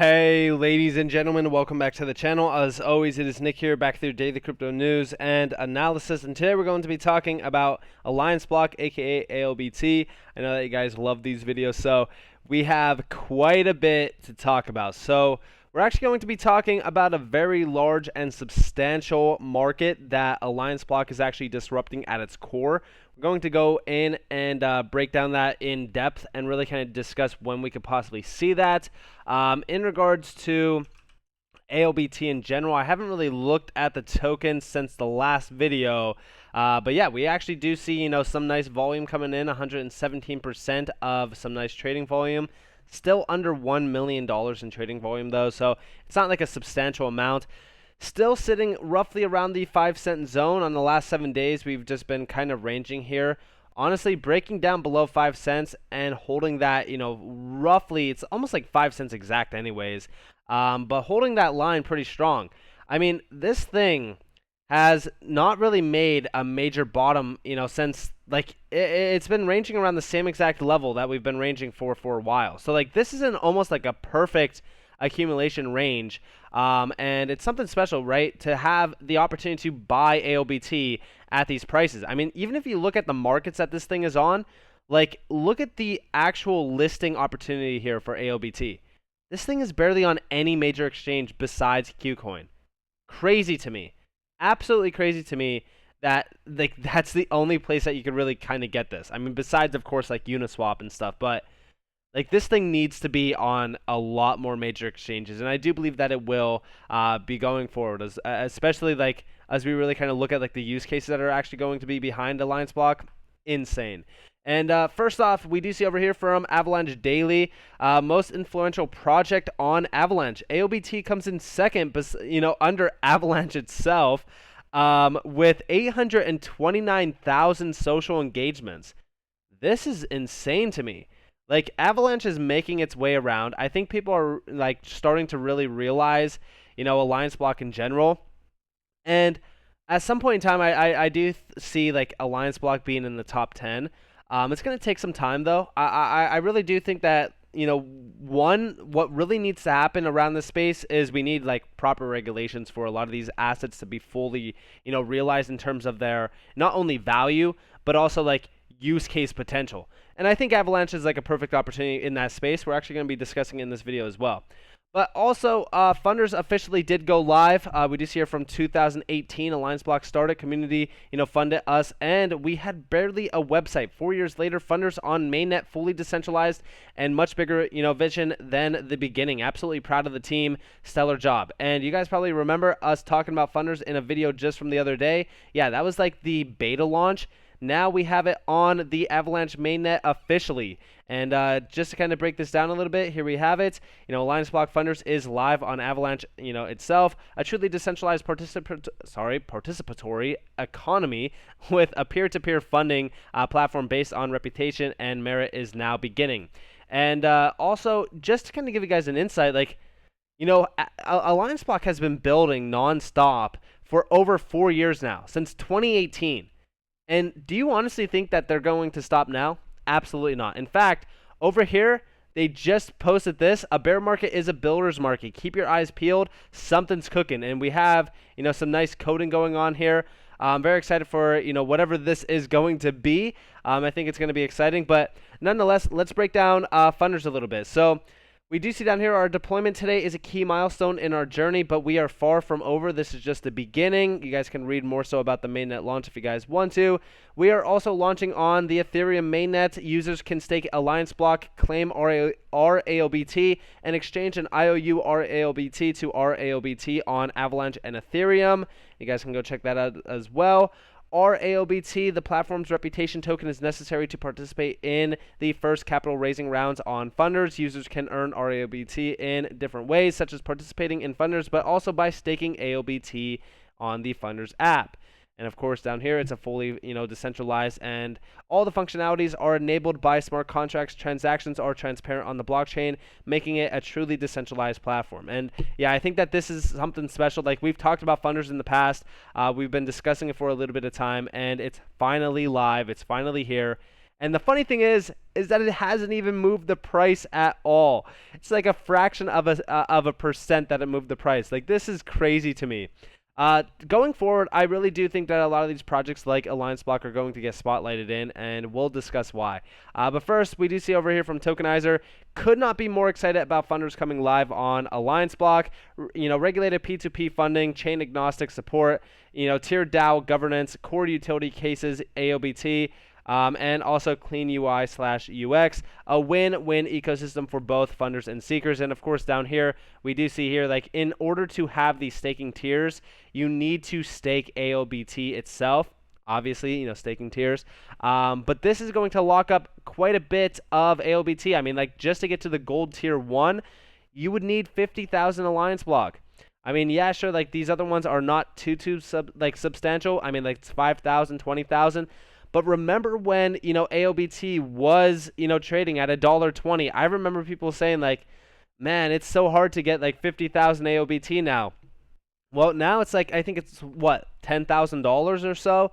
Hey ladies and gentlemen, welcome back to the channel. As always, it is Nick here, back through daily crypto news and analysis, and today we're going to be talking about Allianceblock, aka ALBT. I know that you guys love these videos, so we have quite a bit to talk about. So we're actually going to be talking about a very large and substantial market that Allianceblock is actually disrupting at its core. We're going to go in and break down that in depth and really kind of discuss when we could possibly see that. In regards to ALBT in general, I haven't really looked at the token since the last video, but yeah, we actually do see some nice volume coming in, 117% of some nice trading volume. Still under $1 million in trading volume though, so it's not like a substantial amount. Still sitting roughly around the 5-cent zone on the last 7 days. We've just been kind of ranging here. Honestly, breaking down below 5 cents and holding that, roughly, it's almost like 5 cents exact anyways, but holding that line pretty strong. I mean, this thing has not really made a major bottom, since, like, it's been ranging around the same exact level that we've been ranging for a while. So, like, this is almost like a perfect accumulation range, and it's something special, right, to have the opportunity to buy ALBT at these prices. I mean, even if you look at the markets that this thing is on, like, look at the actual listing opportunity here for ALBT. This thing is barely on any major exchange besides Qcoin. Crazy to me. Absolutely crazy to me that, like, that's the only place that you could really kind of get this. I mean, besides, of course, like Uniswap and stuff, but like, this thing needs to be on a lot more major exchanges, and I do believe that it will be going forward, especially like as we really kind of look at like the use cases that are actually going to be behind Allianceblock. Insane. And first off, we do see over here from Avalanche Daily, most influential project on Avalanche. ALBT comes in second, but under Avalanche itself, with 829,000 social engagements. This is insane to me. Like, Avalanche is making its way around. I think people are like starting to really realize, Allianceblock in general. And at some point in time, I do see like Allianceblock being in the top 10. It's going to take some time though. I really do think that, what really needs to happen around this space is we need like proper regulations for a lot of these assets to be fully, realized in terms of their not only value, but also like use case potential. And I think Avalanche is like a perfect opportunity in that space. We're actually going to be discussing in this video as well. But also, funders officially did go live. We do see here from 2018, Allianceblock started, community, funded us, and we had barely a website. 4 years later, funders on mainnet, fully decentralized, and much bigger, vision than the beginning. Absolutely proud of the team. Stellar job. And you guys probably remember us talking about funders in a video just from the other day. Yeah, that was like the beta launch. Now we have it on the Avalanche mainnet officially. And just to kind of break this down a little bit, here we have it. Allianceblock Funders is live on Avalanche, itself. A truly decentralized participatory economy with a peer-to-peer funding platform based on reputation and merit is now beginning. And also, just to kind of give you guys an insight, like, Allianceblock has been building nonstop for over 4 years now, since 2018. And do you honestly think that they're going to stop now? Absolutely not. In fact, over here, they just posted this. A bear market is a builder's market. Keep your eyes peeled. Something's cooking. And we have, some nice coding going on here. I'm very excited for, whatever this is going to be. I think it's going to be exciting. But nonetheless, let's break down funders a little bit. So we do see down here our deployment today is a key milestone in our journey, but we are far from over. This is just the beginning. You guys can read more so about the mainnet launch if you guys want to. We are also launching on the Ethereum mainnet. Users can stake Allianceblock, claim RALBT, and exchange an IOU RALBT to RALBT on Avalanche and Ethereum. You guys can go check that out as well. RALBT, the platform's reputation token, is necessary to participate in the first capital raising rounds on funders. Users can earn RALBT in different ways, such as participating in funders, but also by staking ALBT on the funders app. And of course, down here, it's a fully, decentralized, and all the functionalities are enabled by smart contracts. Transactions are transparent on the blockchain, making it a truly decentralized platform. And yeah, I think that this is something special. Like, we've talked about funders in the past. We've been discussing it for a little bit of time, and it's finally live. It's finally here. And the funny thing is that it hasn't even moved the price at all. It's like a fraction of a percent that it moved the price. Like, this is crazy to me. Going forward, I really do think that a lot of these projects like Allianceblock are going to get spotlighted in, and we'll discuss why. But first, we do see over here from Tokenizer, could not be more excited about funders coming live on Allianceblock. Regulated P2P funding, chain agnostic support, tiered DAO governance, core utility cases, AOBT. And also clean UI/UX, a win-win ecosystem for both funders and seekers. And of course, down here, we do see here, like, in order to have these staking tiers, you need to stake AOBT itself. Obviously, staking tiers. But this is going to lock up quite a bit of AOBT. I mean, like, just to get to the gold tier 1, you would need 50,000 Allianceblock. I mean, yeah, sure, like, these other ones are not too substantial. I mean, like, it's 5,000, 20,000. But remember when, AOBT was, trading at $1.20. I remember people saying, like, man, it's so hard to get, like, 50,000 AOBT now. Well, now it's like, I think it's, what, $10,000 or so?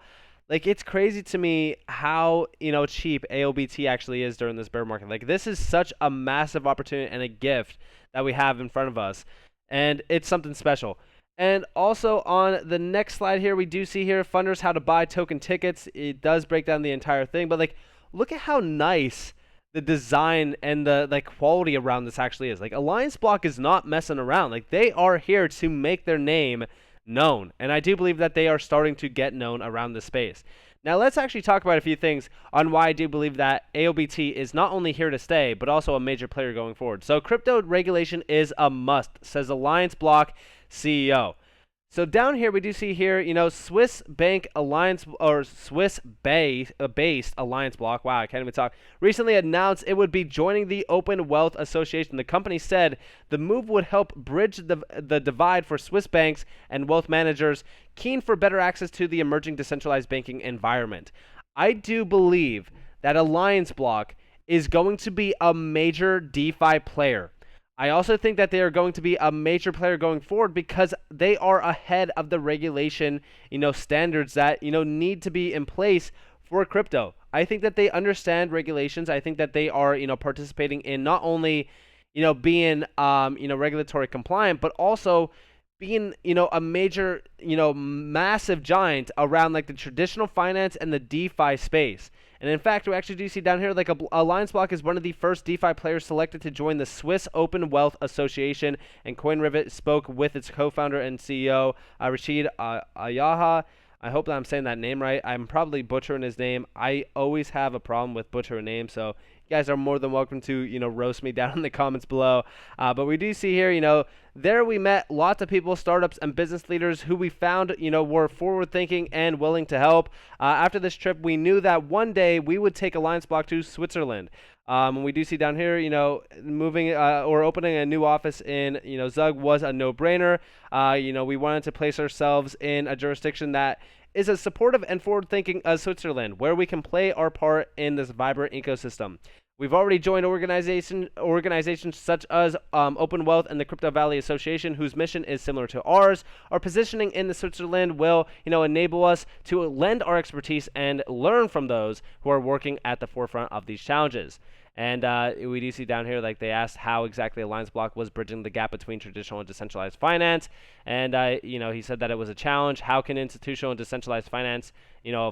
Like, it's crazy to me how, cheap AOBT actually is during this bear market. Like, this is such a massive opportunity and a gift that we have in front of us. And it's something special. And also on the next slide here, we do see here funders how to buy token tickets. It does break down the entire thing, but like, look at how nice the design and the quality around this actually is. Like, Allianceblock is not messing around. Like, they are here to make their name known, and I do believe that they are starting to get known around the space. Now let's actually talk about a few things on why I do believe that AOBT is not only here to stay, but also a major player going forward. So crypto regulation is a must, says Allianceblock CEO. So down here, we do see here, Swiss Bank Alliance, or Swiss-based Allianceblock, wow, I can't even talk, recently announced it would be joining the Open Wealth Association. The company said the move would help bridge the divide for Swiss banks and wealth managers keen for better access to the emerging decentralized banking environment. I do believe that Allianceblock is going to be a major DeFi player. I also think that they are going to be a major player going forward because they are ahead of the regulation, standards that, need to be in place for crypto. I think that they understand regulations. I think that they are, participating in not only, being, regulatory compliant, but also being, a major, massive giant around like the traditional finance and the DeFi space. And in fact, we actually do see down here, like, Allianceblock is one of the first DeFi players selected to join the Swiss Open Wealth Association, and CoinRivet spoke with its co-founder and CEO, Rashid Ayaha. I hope that I'm saying that name right. I'm probably butchering his name. I always have a problem with butchering names, so you guys are more than welcome to, roast me down in the comments below. But we do see here, there we met lots of people, startups, and business leaders who we found, were forward-thinking and willing to help. After this trip, we knew that one day we would take Allianceblock to Switzerland. And we do see down here, moving or opening a new office in, Zug was a no-brainer. We wanted to place ourselves in a jurisdiction that is as supportive and forward-thinking as Switzerland, where we can play our part in this vibrant ecosystem. We've already joined organizations such as Open Wealth and the Crypto Valley Association, whose mission is similar to ours. Our positioning in the Switzerland will, enable us to lend our expertise and learn from those who are working at the forefront of these challenges. And we do see down here, like, they asked how exactly Allianceblock was bridging the gap between traditional and decentralized finance. And, he said that it was a challenge. How can institutional and decentralized finance,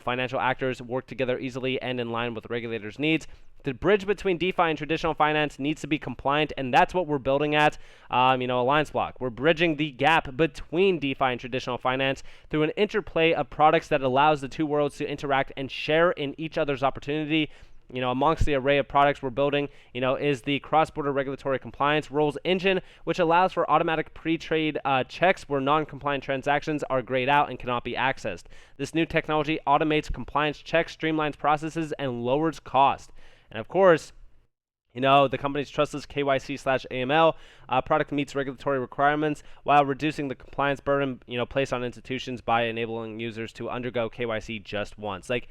financial actors work together easily and in line with regulators' needs? The bridge between DeFi and traditional finance needs to be compliant, and that's what we're building at, Allianceblock. We're bridging the gap between DeFi and traditional finance through an interplay of products that allows the two worlds to interact and share in each other's opportunity. Amongst the array of products we're building, is the cross-border regulatory compliance rules engine, which allows for automatic pre-trade checks where non-compliant transactions are grayed out and cannot be accessed. This new technology automates compliance checks, streamlines processes, and lowers cost. And of course, the company's trustless KYC/AML product meets regulatory requirements while reducing the compliance burden, placed on institutions by enabling users to undergo KYC just once. Like,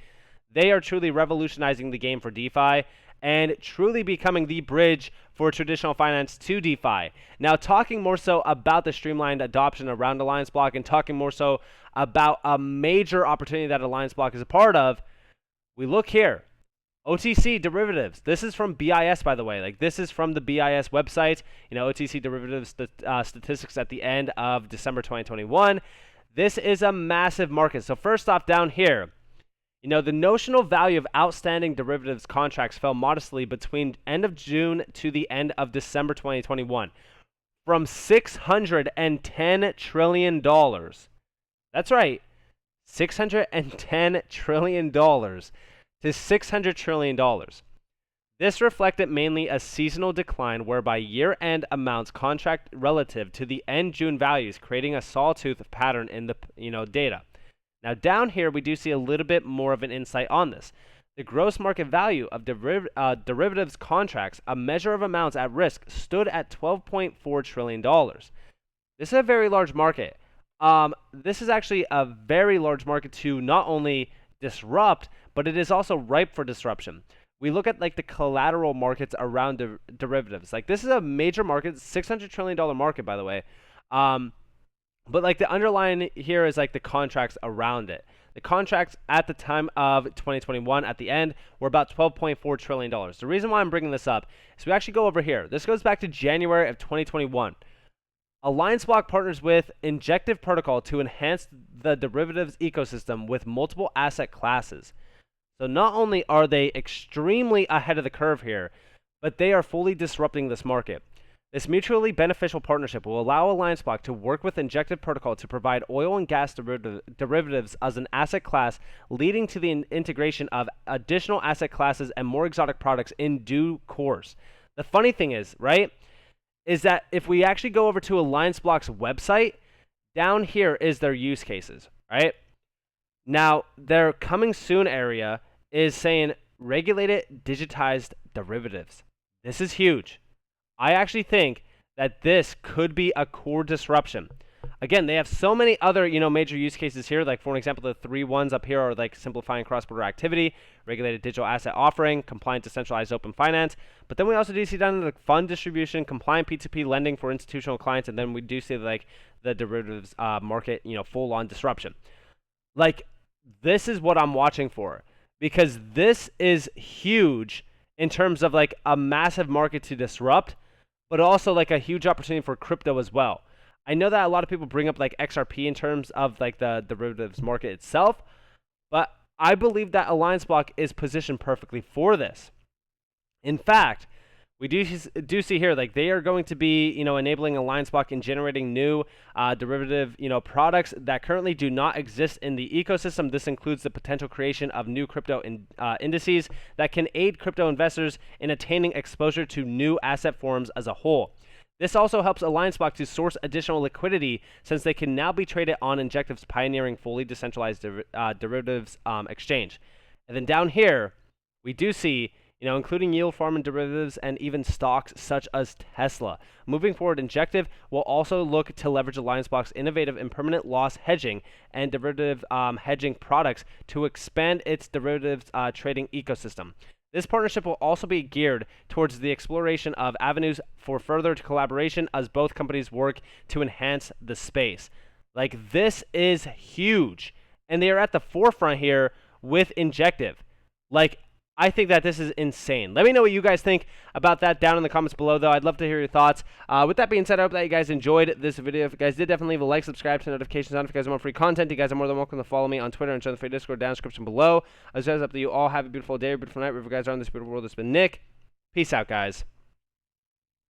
they are truly revolutionizing the game for DeFi and truly becoming the bridge for traditional finance to DeFi. Now, talking more so about the streamlined adoption around Allianceblock and talking more so about a major opportunity that Allianceblock is a part of, we look here. OTC derivatives. This is from BIS, by the way. Like, this is from the BIS website. OTC derivatives statistics at the end of December 2021. This is a massive market. So first off, down here, the notional value of outstanding derivatives contracts fell modestly between end of June to the end of December 2021 from $610 trillion. That's right, $610 trillion to $600 trillion. This reflected mainly a seasonal decline whereby year-end amounts contract relative to the end June values, creating a sawtooth pattern in the data. Now down here, we do see a little bit more of an insight on this. The gross market value of derivatives contracts, a measure of amounts at risk, stood at $12.4 trillion. This is a very large market. This is actually a very large market to not only disrupt, but it is also ripe for disruption. We look at like the collateral markets around derivatives. Like, this is a major market, $600 trillion market, by the way. But like the underlying here is like the contracts around it. The contracts at the time of 2021 at the end were about $12.4 trillion. The reason why I'm bringing this up is we actually go over here. This goes back to January of 2021. Allianceblock partners with Injective Protocol to enhance the derivatives ecosystem with multiple asset classes. So not only are they extremely ahead of the curve here, but they are fully disrupting this market. This mutually beneficial partnership will allow Allianceblock to work with Injective Protocol to provide oil and gas derivatives as an asset class, leading to the integration of additional asset classes and more exotic products in due course. The funny thing is, right, is that if we actually go over to Allianceblock's website, down here is their use cases, right? Now, their coming soon area is saying regulated digitized derivatives. This is huge. I actually think that this could be a core disruption. Again, they have so many other, major use cases here. Like, for an example, the 3 ones up here are like simplifying cross-border activity, regulated digital asset offering, compliant decentralized open finance. But then we also do see down the fund distribution, compliant P2P lending for institutional clients, and then we do see like the derivatives market, full-on disruption. Like, this is what I'm watching for, because this is huge in terms of like a massive market to disrupt, but also like a huge opportunity for crypto as well. I know that a lot of people bring up like XRP in terms of like the derivatives market itself, but I believe that Allianceblock is positioned perfectly for this. In fact, we do see here like they are going to be enabling Allianceblock in generating new derivative products that currently do not exist in the ecosystem. This includes the potential creation of new crypto indices that can aid crypto investors in attaining exposure to new asset forms as a whole. This also helps Allianceblock to source additional liquidity, since they can now be traded on Injective's pioneering fully decentralized derivatives exchange. And then down here, we do see including yield farm and derivatives and even stocks such as Tesla. Moving forward, Injective will also look to leverage Allianceblock's innovative impermanent loss hedging and derivative hedging products to expand its derivatives trading ecosystem. This partnership will also be geared towards the exploration of avenues for further collaboration as both companies work to enhance the space. Like, this is huge, and they are at the forefront here with Injective. Like, I think that this is insane. Let me know what you guys think about that down in the comments below, though. I'd love to hear your thoughts. With that being said, I hope that you guys enjoyed this video. If you guys did, definitely leave a like, subscribe, to notifications on if you guys want more free content. You guys are more than welcome to follow me on Twitter and join the free Discord down in the description below. As always, up to you all. Have a beautiful day or beautiful night. Wherever you guys are in this beautiful world. It's been Nick. Peace out, guys.